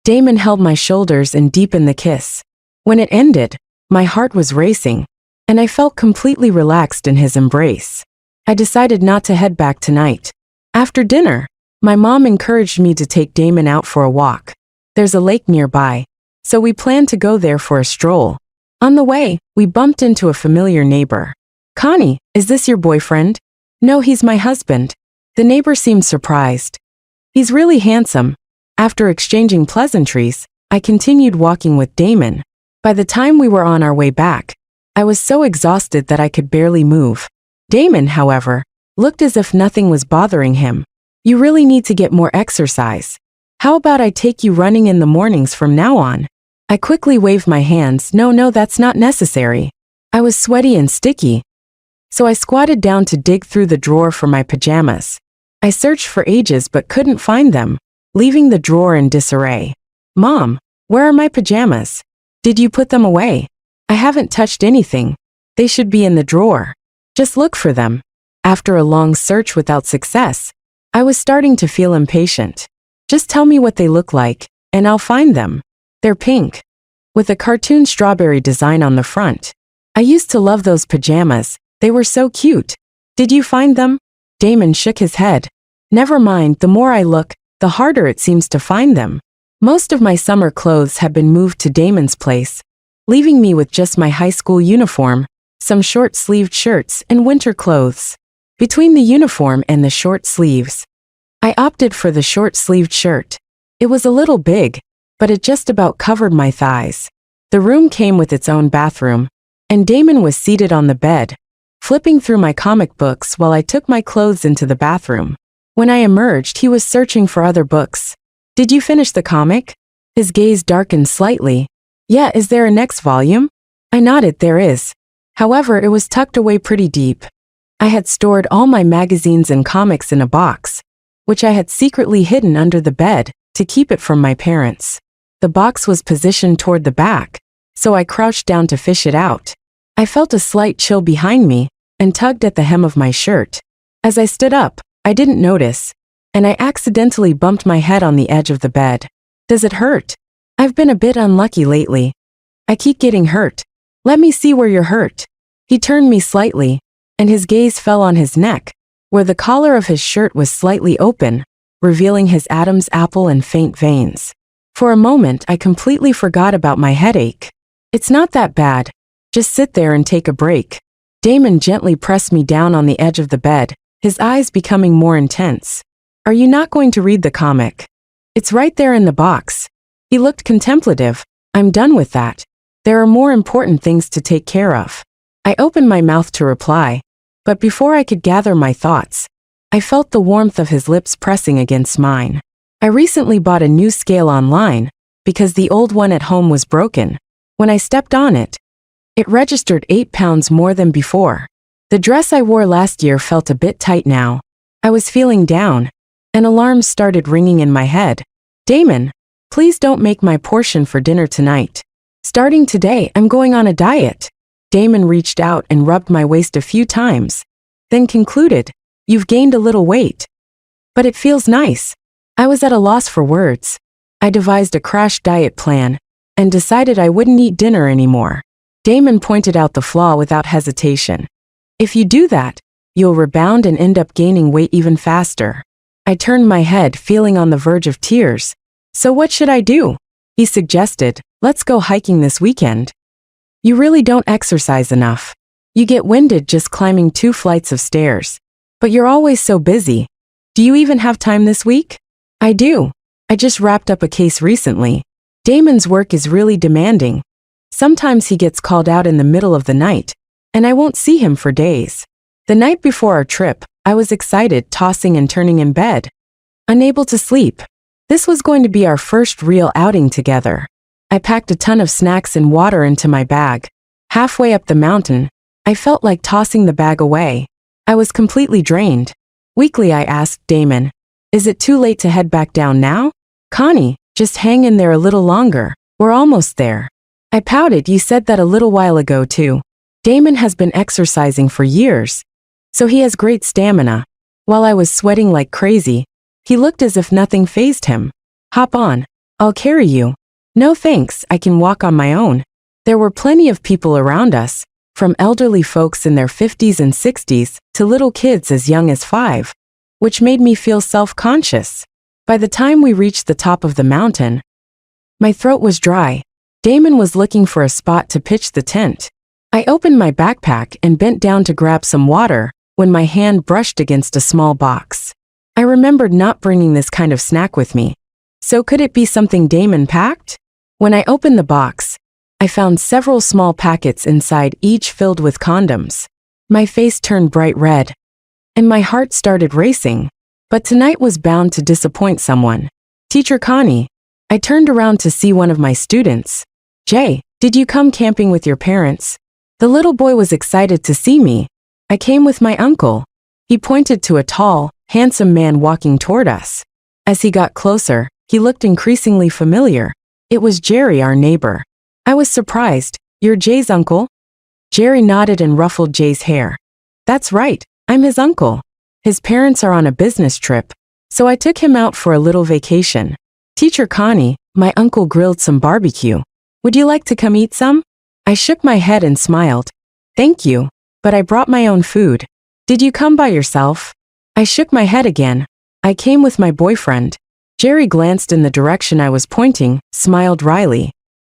Damon held my shoulders and deepened the kiss. When it ended, my heart was racing, and I felt completely relaxed in his embrace. I decided not to head back tonight. After dinner, my mom encouraged me to take Damon out for a walk. There's a lake nearby, so we planned to go there for a stroll. On the way, we bumped into a familiar neighbor. "Connie, is this your boyfriend?" "No, he's my husband." The neighbor seemed surprised. "He's really handsome." After exchanging pleasantries, I continued walking with Damon. By the time we were on our way back, I was so exhausted that I could barely move. Damon, however, looked as if nothing was bothering him. "You really need to get more exercise. How about I take you running in the mornings from now on?" I quickly waved my hands. No, that's not necessary." I was sweaty and sticky, so I squatted down to dig through the drawer for my pajamas. I searched for ages but couldn't find them, leaving the drawer in disarray. "Mom, where are my pajamas? Did you put them away?" "I haven't touched anything. They should be in the drawer. Just look for them." After a long search without success, I was starting to feel impatient. "Just tell me what they look like, and I'll find them." "They're pink, with a cartoon strawberry design on the front. I used to love those pajamas, they were so cute." "Did you find them?" Damon shook his head. "Never mind, the more I look, the harder it seems to find them." Most of my summer clothes had been moved to Damon's place, leaving me with just my high school uniform, some short-sleeved shirts, and winter clothes. Between the uniform and the short sleeves, I opted for the short-sleeved shirt. It was a little big, but it just about covered my thighs. The room came with its own bathroom, and Damon was seated on the bed, flipping through my comic books while I took my clothes into the bathroom. When I emerged, he was searching for other books. Did you finish the comic? His gaze darkened slightly. Yeah, is there a next volume? I nodded, there is. However, it was tucked away pretty deep. I had stored all my magazines and comics in a box, which I had secretly hidden under the bed to keep it from my parents. The box was positioned toward the back, so I crouched down to fish it out. I felt a slight chill behind me and tugged at the hem of my shirt. As I stood up, I didn't notice, and I accidentally bumped my head on the edge of the bed. Does it hurt? I've been a bit unlucky lately. I keep getting hurt. Let me see where you're hurt. He turned me slightly, and his gaze fell on his neck, where the collar of his shirt was slightly open, revealing his Adam's apple and faint veins. For a moment, I completely forgot about my headache. It's not that bad. Just sit there and take a break. Damon gently pressed me down on the edge of the bed, his eyes becoming more intense. Are you not going to read the comic? It's right there in the box. He looked contemplative. I'm done with that. There are more important things to take care of. I opened my mouth to reply, but before I could gather my thoughts, I felt the warmth of his lips pressing against mine. I recently bought a new scale online, because the old one at home was broken. When I stepped on it, it registered 8 pounds more than before. The dress I wore last year felt a bit tight now. I was feeling down, and alarms started ringing in my head. Damon, please don't make my portion for dinner tonight. Starting today, I'm going on a diet. Damon reached out and rubbed my waist a few times, then concluded, you've gained a little weight. But it feels nice. I was at a loss for words. I devised a crash diet plan and decided I wouldn't eat dinner anymore. Damon pointed out the flaw without hesitation. If you do that, you'll rebound and end up gaining weight even faster. I turned my head, feeling on the verge of tears. So what should I do? He suggested, let's go hiking this weekend. You really don't exercise enough. You get winded just climbing 2 flights of stairs. But you're always so busy. Do you even have time this week? I do. I just wrapped up a case recently. Damon's work is really demanding. Sometimes he gets called out in the middle of the night, and I won't see him for days. The night before our trip, I was excited, tossing and turning in bed, unable to sleep. This was going to be our first real outing together. I packed a ton of snacks and water into my bag. Halfway up the mountain, I felt like tossing the bag away. I was completely drained. Weakly, I asked Damon, is it too late to head back down now? Connie, just hang in there a little longer. We're almost there. I pouted, you said that a little while ago too. Damon has been exercising for years, so he has great stamina. While I was sweating like crazy, he looked as if nothing fazed him. Hop on. I'll carry you. No thanks, I can walk on my own. There were plenty of people around us, from elderly folks in their 50s and 60s to little kids as young as 5, which made me feel self-conscious. By the time we reached the top of the mountain, my throat was dry. Damon was looking for a spot to pitch the tent. I opened my backpack and bent down to grab some water when my hand brushed against a small box. I remembered not bringing this kind of snack with me. So could it be something Damon packed? When I opened the box, I found several small packets inside, each filled with condoms. My face turned bright red, and my heart started racing. But tonight was bound to disappoint someone. Teacher Connie. I turned around to see one of my students. Jay, did you come camping with your parents? The little boy was excited to see me. I came with my uncle. He pointed to a tall, handsome man walking toward us. As he got closer, he looked increasingly familiar. It was Jerry, our neighbor. I was surprised. You're Jay's uncle? Jerry nodded and ruffled Jay's hair. That's right, I'm his uncle. His parents are on a business trip, so I took him out for a little vacation. Teacher Connie, my uncle grilled some barbecue. Would you like to come eat some? I shook my head and smiled. Thank you, but I brought my own food. Did you come by yourself? I shook my head again. I came with my boyfriend. Jerry glanced in the direction I was pointing, smiled wryly.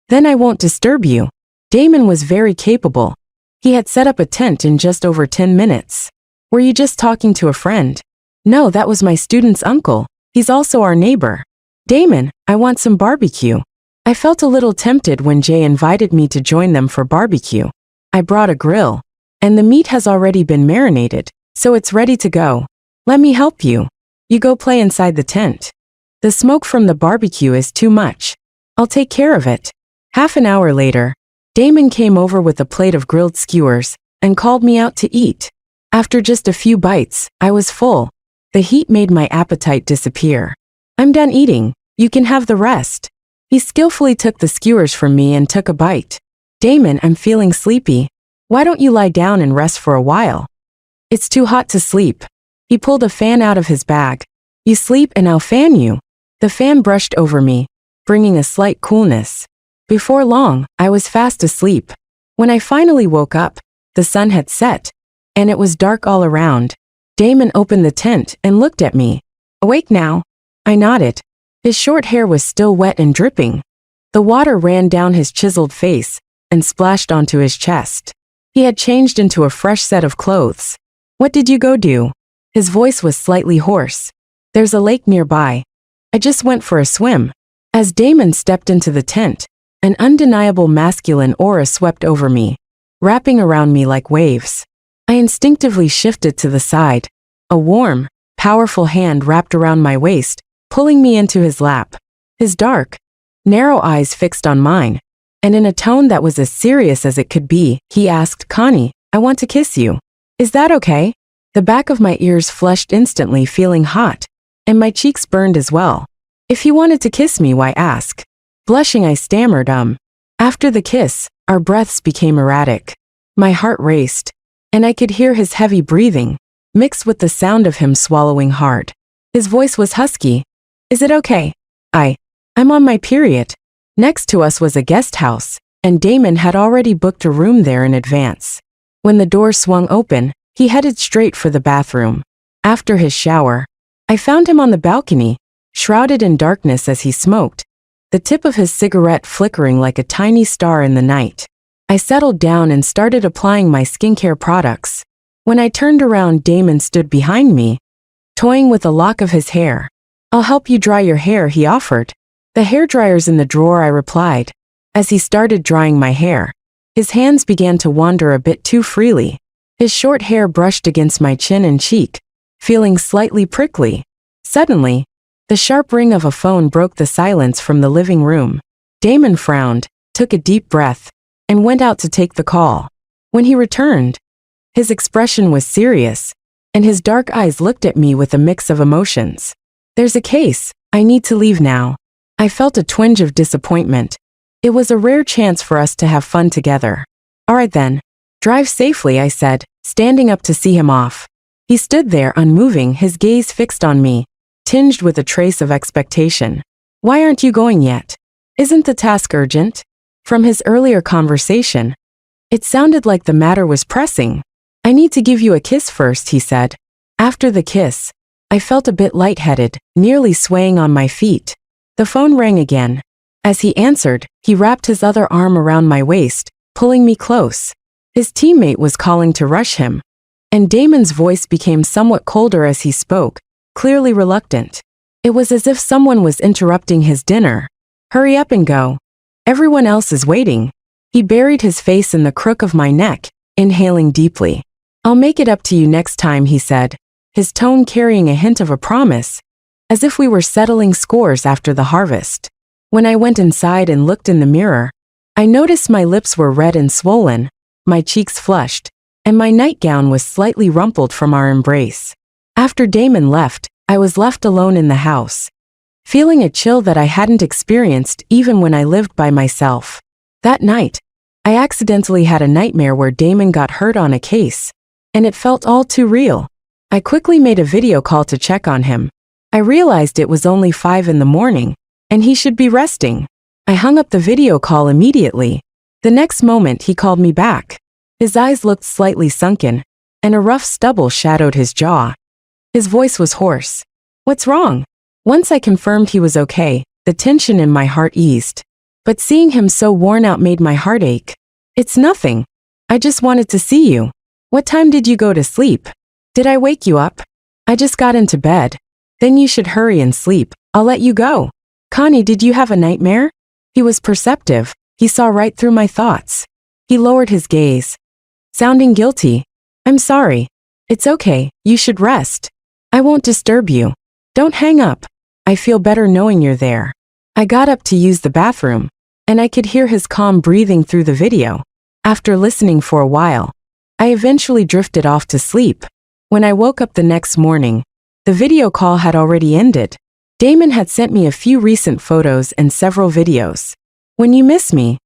Then I won't disturb you. Damon was very capable. He had set up a tent in just over 10 minutes. Were you just talking to a friend? No, that was my student's uncle. He's also our neighbor. Damon, I want some barbecue. I felt a little tempted when Jay invited me to join them for barbecue. I brought a grill, and the meat has already been marinated, so it's ready to go. Let me help you. You go play inside the tent. The smoke from the barbecue is too much. I'll take care of it. Half an hour later, Damon came over with a plate of grilled skewers and called me out to eat. After just a few bites, I was full. The heat made my appetite disappear. I'm done eating. You can have the rest. He skillfully took the skewers from me and took a bite. Damon, I'm feeling sleepy. Why don't you lie down and rest for a while? It's too hot to sleep. He pulled a fan out of his bag. You sleep and I'll fan you. The fan brushed over me, bringing a slight coolness. Before long, I was fast asleep. When I finally woke up, the sun had set, and it was dark all around. Damon opened the tent and looked at me. Awake now? I nodded. His short hair was still wet and dripping. The water ran down his chiseled face and splashed onto his chest. He had changed into a fresh set of clothes. What did you go do? His voice was slightly hoarse. There's a lake nearby. I just went for a swim. As Damon stepped into the tent, an undeniable masculine aura swept over me, wrapping around me like waves. I instinctively shifted to the side. A warm, powerful hand wrapped around my waist, pulling me into his lap. His dark, narrow eyes fixed on mine, and in a tone that was as serious as it could be, he asked, Connie, I want to kiss you. Is that okay? The back of my ears flushed instantly, feeling hot, and my cheeks burned as well. If he wanted to kiss me, why ask? Blushing, I stammered, After the kiss, our breaths became erratic. My heart raced, and I could hear his heavy breathing, mixed with the sound of him swallowing hard. His voice was husky. Is it okay? I'm on my period. Next to us was a guest house, and Damon had already booked a room there in advance. When the door swung open, he headed straight for the bathroom. After his shower, I found him on the balcony, shrouded in darkness as he smoked, the tip of his cigarette flickering like a tiny star in the night. I settled down and started applying my skincare products. When I turned around, Damon stood behind me, toying with a lock of his hair. I'll help you dry your hair, he offered. The hairdryer's in the drawer, I replied. As he started drying my hair, his hands began to wander a bit too freely. His short hair brushed against my chin and cheek, feeling slightly prickly. Suddenly, the sharp ring of a phone broke the silence from the living room. Damon frowned, took a deep breath, and went out to take the call. When he returned, his expression was serious, and his dark eyes looked at me with a mix of emotions. There's a case. I need to leave now. I felt a twinge of disappointment. It was a rare chance for us to have fun together. All right then. Drive safely, I said, standing up to see him off. He stood there unmoving, his gaze fixed on me, tinged with a trace of expectation. Why aren't you going yet? Isn't the task urgent? From his earlier conversation, it sounded like the matter was pressing. I need to give you a kiss first, he said. After the kiss, I felt a bit lightheaded, nearly swaying on my feet. The phone rang again. As he answered, he wrapped his other arm around my waist, pulling me close. His teammate was calling to rush him, and Damon's voice became somewhat colder as he spoke, clearly reluctant. It was as if someone was interrupting his dinner. Hurry up and go. Everyone else is waiting. He buried his face in the crook of my neck, inhaling deeply. I'll make it up to you next time, he said, his tone carrying a hint of a promise, as if we were settling scores after the harvest. When I went inside and looked in the mirror, I noticed my lips were red and swollen, my cheeks flushed, and my nightgown was slightly rumpled from our embrace. After Damon left, I was left alone in the house, feeling a chill that I hadn't experienced even when I lived by myself. That night, I accidentally had a nightmare where Damon got hurt on a case, and it felt all too real. I quickly made a video call to check on him. I realized it was only 5 in the morning, and he should be resting. I hung up the video call immediately. The next moment he called me back. His eyes looked slightly sunken, and a rough stubble shadowed his jaw. His voice was hoarse. What's wrong? Once I confirmed he was okay, the tension in my heart eased. But seeing him so worn out made my heart ache. It's nothing. I just wanted to see you. What time did you go to sleep? Did I wake you up? I just got into bed. Then you should hurry and sleep. I'll let you go. Connie, did you have a nightmare? He was perceptive. He saw right through my thoughts. He lowered his gaze, sounding guilty. I'm sorry. It's okay, you should rest. I won't disturb you. Don't hang up. I feel better knowing you're there. I got up to use the bathroom, and I could hear his calm breathing through the video. After listening for a while, I eventually drifted off to sleep. When I woke up the next morning, the video call had already ended. Damon had sent me a few recent photos and several videos. When you miss me,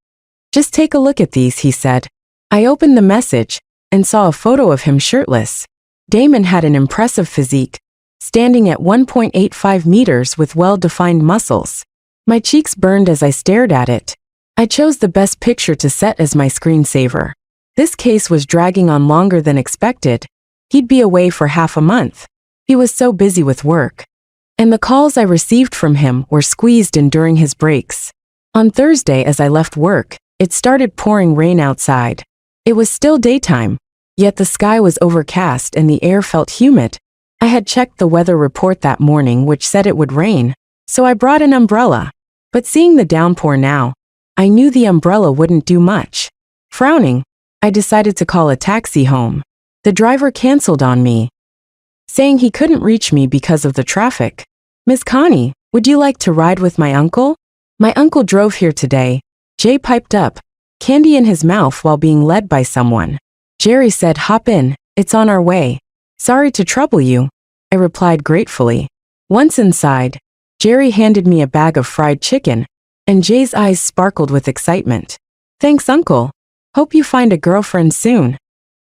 just take a look at these, he said. I opened the message and saw a photo of him shirtless. Damon had an impressive physique, standing at 1.85 meters with well-defined muscles. My cheeks burned as I stared at it. I chose the best picture to set as my screensaver. This case was dragging on longer than expected. He'd be away for half a month. He was so busy with work. And the calls I received from him were squeezed in during his breaks. On Thursday, as I left work, it started pouring rain outside. It was still daytime, yet the sky was overcast and the air felt humid. I had checked the weather report that morning, which said it would rain, so I brought an umbrella. But seeing the downpour now, I knew the umbrella wouldn't do much. Frowning, I decided to call a taxi home. The driver canceled on me, saying he couldn't reach me because of the traffic. Miss Connie, would you like to ride with my uncle? My uncle drove here today. Jay piped up, candy in his mouth while being led by someone. Jerry said, hop in, it's on our way. Sorry to trouble you, I replied gratefully. Once inside, Jerry handed me a bag of fried chicken, and Jay's eyes sparkled with excitement. Thanks, Uncle. Hope you find a girlfriend soon.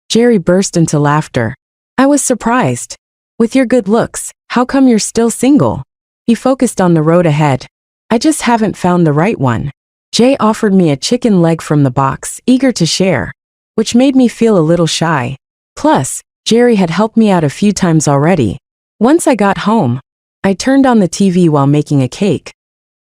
Jerry burst into laughter. I was surprised. With your good looks, how come you're still single? He focused on the road ahead. I just haven't found the right one. Jay offered me a chicken leg from the box, eager to share, which made me feel a little shy. Plus, Jerry had helped me out a few times already. Once I got home, I turned on the TV while making a cake.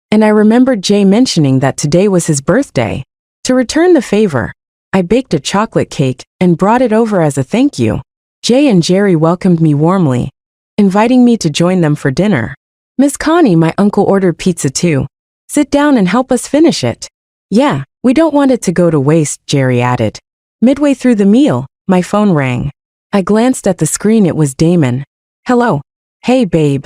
And I remembered Jay mentioning that today was his birthday. To return the favor, I baked a chocolate cake and brought it over as a thank you. Jay and Jerry welcomed me warmly, inviting me to join them for dinner. Miss Connie, my uncle ordered pizza too. Sit down and help us finish it. Yeah, we don't want it to go to waste, Jerry added. Midway through the meal, my phone rang. I glanced at the screen. It was Damon. Hello. Hey, babe.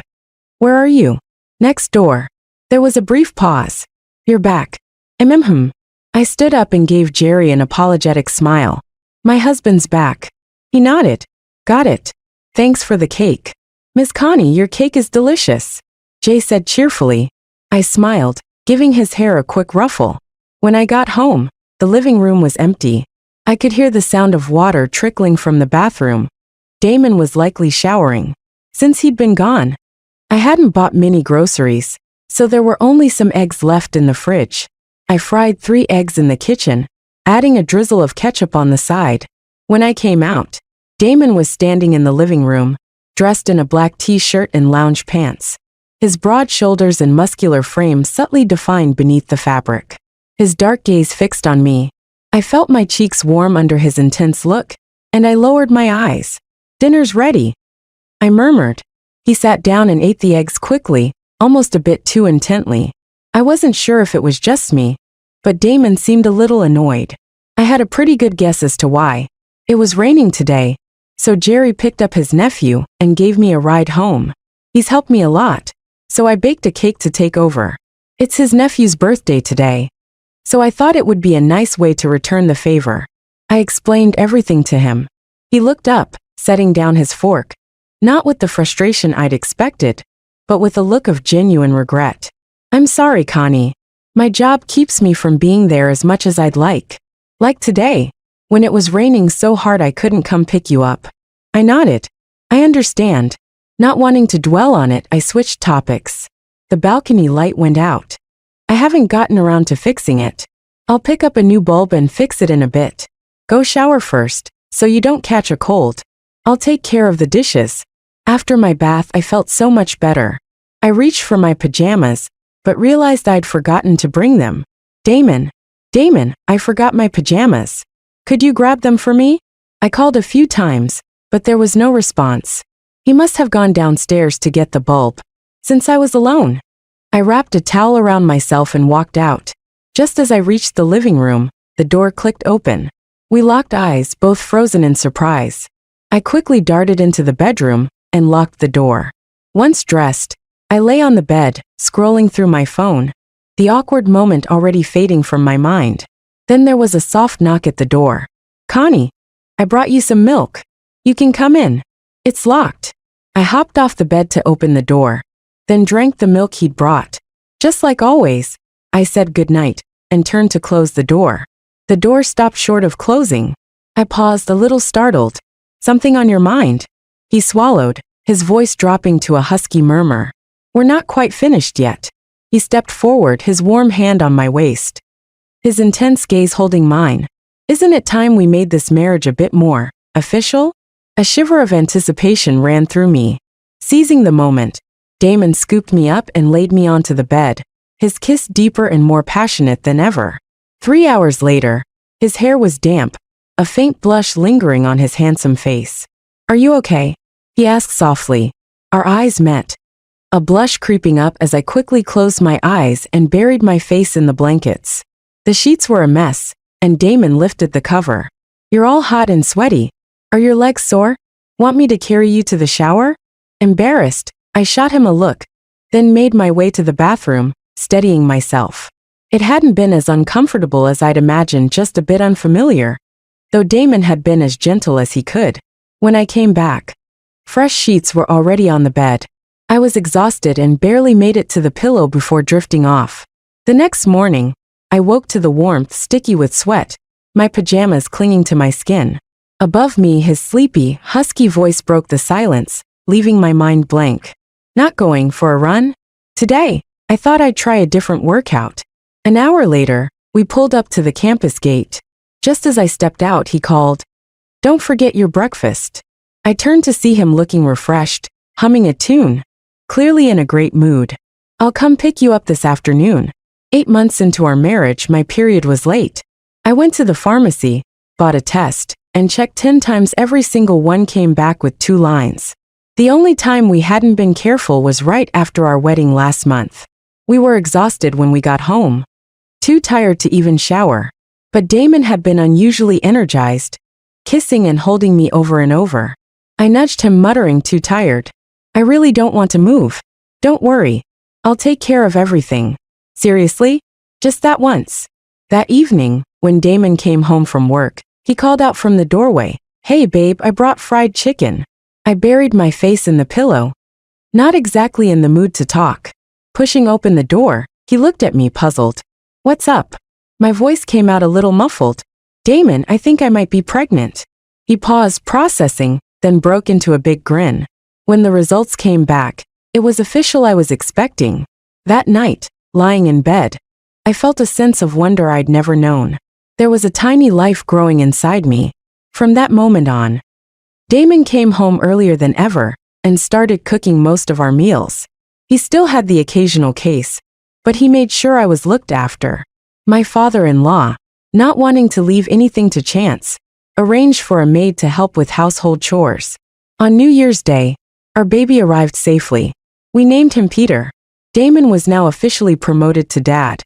Where are you? Next door. There was a brief pause. You're back. I stood up and gave Jerry an apologetic smile. My husband's back. He nodded. Got it. Thanks for the cake. Miss Connie, your cake is delicious, Jay said cheerfully. I smiled, giving his hair a quick ruffle. When I got home, the living room was empty. I could hear the sound of water trickling from the bathroom. Damon was likely showering. Since he'd been gone, I hadn't bought many groceries, so there were only some eggs left in the fridge. I fried 3 eggs in the kitchen, adding a drizzle of ketchup on the side. When I came out, Damon was standing in the living room, dressed in a black t-shirt and lounge pants. His broad shoulders and muscular frame subtly defined beneath the fabric. His dark gaze fixed on me. I felt my cheeks warm under his intense look, and I lowered my eyes. Dinner's ready, I murmured. He sat down and ate the eggs quickly, almost a bit too intently. I wasn't sure if it was just me, but Damon seemed a little annoyed. I had a pretty good guess as to why. It was raining today, so Jerry picked up his nephew and gave me a ride home. He's helped me a lot, so I baked a cake to take over. It's his nephew's birthday today, so I thought it would be a nice way to return the favor. I explained everything to him. He looked up, setting down his fork, not with the frustration I'd expected, but with a look of genuine regret. I'm sorry, Connie. My job keeps me from being there as much as I'd like. Like today, when it was raining so hard I couldn't come pick you up. I nodded. I understand. Not wanting to dwell on it, I switched topics. The balcony light went out. I haven't gotten around to fixing it. I'll pick up a new bulb and fix it in a bit. Go shower first, so you don't catch a cold. I'll take care of the dishes. After my bath, I felt so much better. I reached for my pajamas, but realized I'd forgotten to bring them. Damon, I forgot my pajamas. Could you grab them for me? I called a few times, but there was no response. He must have gone downstairs to get the bulb, since I was alone. I wrapped a towel around myself and walked out. Just as I reached the living room, the door clicked open. We locked eyes, both frozen in surprise. I quickly darted into the bedroom and locked the door. Once dressed, I lay on the bed, scrolling through my phone, the awkward moment already fading from my mind. Then there was a soft knock at the door. "Connie, I brought you some milk. You can come in. It's locked." I hopped off the bed to open the door, then drank the milk he'd brought. Just like always, I said goodnight and turned to close the door. The door stopped short of closing. I paused, a little startled. "Something on your mind?" He swallowed, his voice dropping to a husky murmur. "We're not quite finished yet." He stepped forward, his warm hand on my waist, his intense gaze holding mine. "Isn't it time we made this marriage a bit more official?" A shiver of anticipation ran through me. Seizing the moment, Damon scooped me up and laid me onto the bed, his kiss deeper and more passionate than ever. 3 hours later, his hair was damp, a faint blush lingering on his handsome face. "Are you okay?" he asked softly. Our eyes met, a blush creeping up as I quickly closed my eyes and buried my face in the blankets. The sheets were a mess, and Damon lifted the cover. "You're all hot and sweaty. Are your legs sore? Want me to carry you to the shower?" Embarrassed, I shot him a look, then made my way to the bathroom, steadying myself. It hadn't been as uncomfortable as I'd imagined, just a bit unfamiliar, though Damon had been as gentle as he could. When I came back, fresh sheets were already on the bed. I was exhausted and barely made it to the pillow before drifting off. The next morning, I woke to the warmth, sticky with sweat, my pajamas clinging to my skin. Above me, his sleepy, husky voice broke the silence, leaving my mind blank. "Not going for a run? Today, I thought I'd try a different workout." An hour later, we pulled up to the campus gate. Just as I stepped out, he called, "Don't forget your breakfast." I turned to see him looking refreshed, humming a tune, clearly in a great mood. "I'll come pick you up this afternoon." 8 months into our marriage, my period was late. I went to the pharmacy, bought a test, and checked 10 times. Every single one came back with 2 lines. The only time we hadn't been careful was right after our wedding last month. We were exhausted when we got home, too tired to even shower. But Damon had been unusually energized, kissing and holding me over and over. I nudged him, muttering, "Too tired? I really don't want to move." "Don't worry. I'll take care of everything." "Seriously? Just that once?" That evening, when Damon came home from work, he called out from the doorway, "Hey babe, I brought fried chicken." I buried my face in the pillow, not exactly in the mood to talk. Pushing open the door, he looked at me, puzzled. "What's up?" My voice came out a little muffled. "Damon, I think I might be pregnant." He paused, processing, then broke into a big grin. When the results came back, it was official. I was expecting. That night, lying in bed, I felt a sense of wonder I'd never known. There was a tiny life growing inside me. From that moment on, Damon came home earlier than ever and started cooking most of our meals. He still had the occasional case, but he made sure I was looked after. My father-in-law, not wanting to leave anything to chance, arranged for a maid to help with household chores. On New Year's Day, our baby arrived safely. We named him Peter. Damon was now officially promoted to dad.